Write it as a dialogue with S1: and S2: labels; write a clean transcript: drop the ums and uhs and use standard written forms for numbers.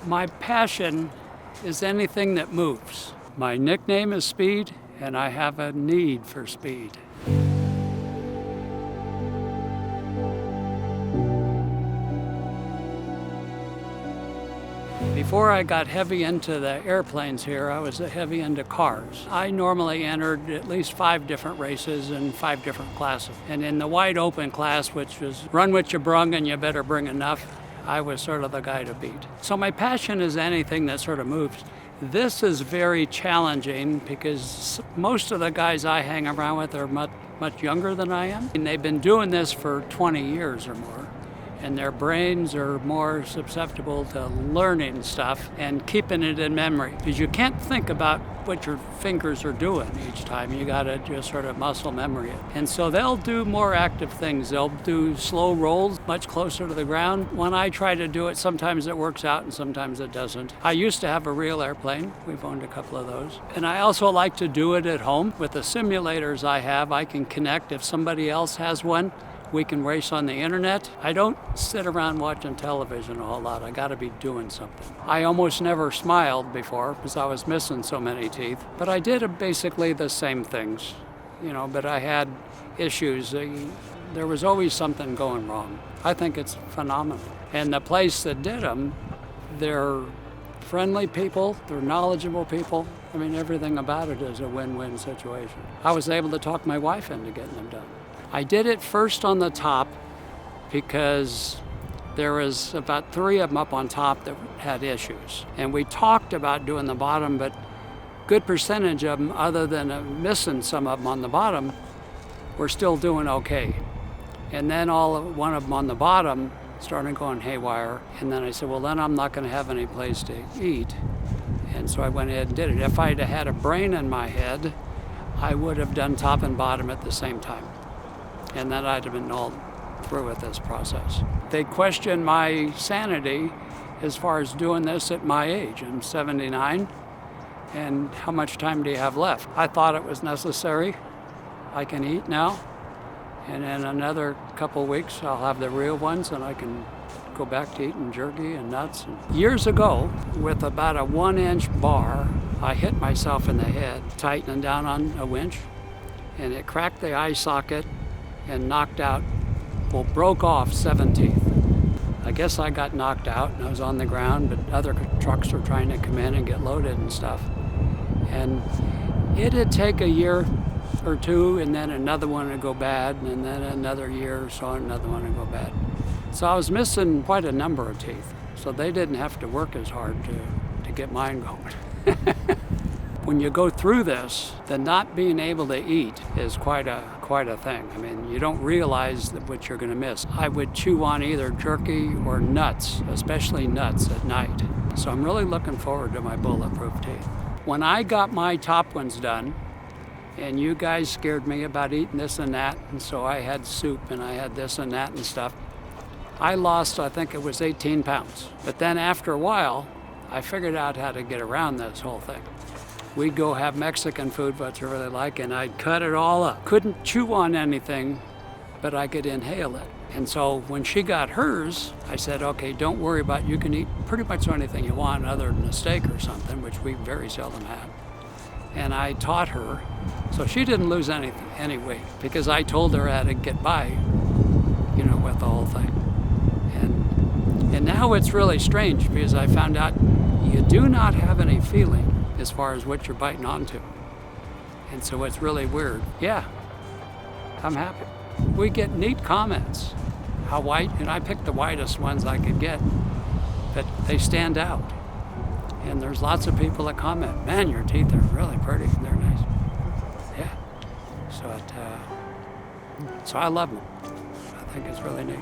S1: My passion is anything that moves. My nickname is Speed, and I have a need for speed. Before I got heavy into the airplanes here, I was heavy into cars. I normally entered at least 5 different races in 5 different classes. And in the wide open class, which was run what you brung and you better bring enough, I was sort of the guy to beat. So my passion is anything that sort of moves. This is very challenging because most of the guys I hang around with are much younger than I am. And they've been doing this for 20 years or more. And their brains are more susceptible to learning stuff and keeping it in memory. Because you can't think about what your fingers are doing each time. You gotta just sort of muscle memory it. And so they'll do more active things. They'll do slow rolls much closer to the ground. When I try to do it, sometimes it works out and sometimes it doesn't. I used to have a real airplane. We've owned a couple of those. And I also like to do it at home. With the simulators I have, I can connect. If somebody else has one, we can race on the internet. I don't sit around watching television a whole lot. I gotta be doing something. I almost never smiled before because I was missing so many teeth. But I did basically the same things, but I had issues. There was always something going wrong. I think it's phenomenal. And the place that did them, they're friendly people, they're knowledgeable people. I mean, everything about it is a win-win situation. I was able to talk my wife into getting them done. I did it first on the top because there was about 3 of them up on top that had issues. And we talked about doing the bottom, but good percentage of them, other than missing some of them on the bottom, were still doing okay. And then one of them on the bottom started going haywire. And then I said, well, then I'm not gonna have any place to eat. And so I went ahead and did it. If I'd had a brain in my head, I would have done top and bottom at the same time. And then I'd have been all through with this process. They question my sanity as far as doing this at my age. I'm 79, and how much time do you have left? I thought it was necessary. I can eat now, and in another couple weeks I'll have the real ones and I can go back to eating jerky and nuts. Years ago, with about a 1-inch bar, I hit myself in the head, tightening down on a winch, and it cracked the eye socket and broke off 7 teeth. I guess I got knocked out and I was on the ground, but other trucks were trying to come in and get loaded and stuff. And it'd take a year or 2 and then another one would go bad, and then another year or so another one would go bad. So I was missing quite a number of teeth. So they didn't have to work as hard to get mine going. When you go through this, the not being able to eat is quite a thing. I mean, you don't realize what you're going to miss. I would chew on either jerky or nuts, especially nuts at night. So I'm really looking forward to my bulletproof teeth. When I got my top ones done, and you guys scared me about eating this and that, and so I had soup and I had this and that and stuff, I lost, I think it was 18 pounds. But then after a while, I figured out how to get around this whole thing. We'd go have Mexican food, which I really like, and I'd cut it all up. Couldn't chew on anything, but I could inhale it. And so when she got hers, I said, okay, don't worry about it. You can eat pretty much anything you want other than a steak or something, which we very seldom have. And I taught her, so she didn't lose any weight, because I told her how to get by, with the whole thing. And now it's really strange, because I found out you do not have any feeling as far as what you're biting onto. And so it's really weird. Yeah, I'm happy. We get neat comments. How white, and I picked the whitest ones I could get, but they stand out. And there's lots of people that comment, man, your teeth are really pretty, they're nice. Yeah, so I love them. I think it's really neat.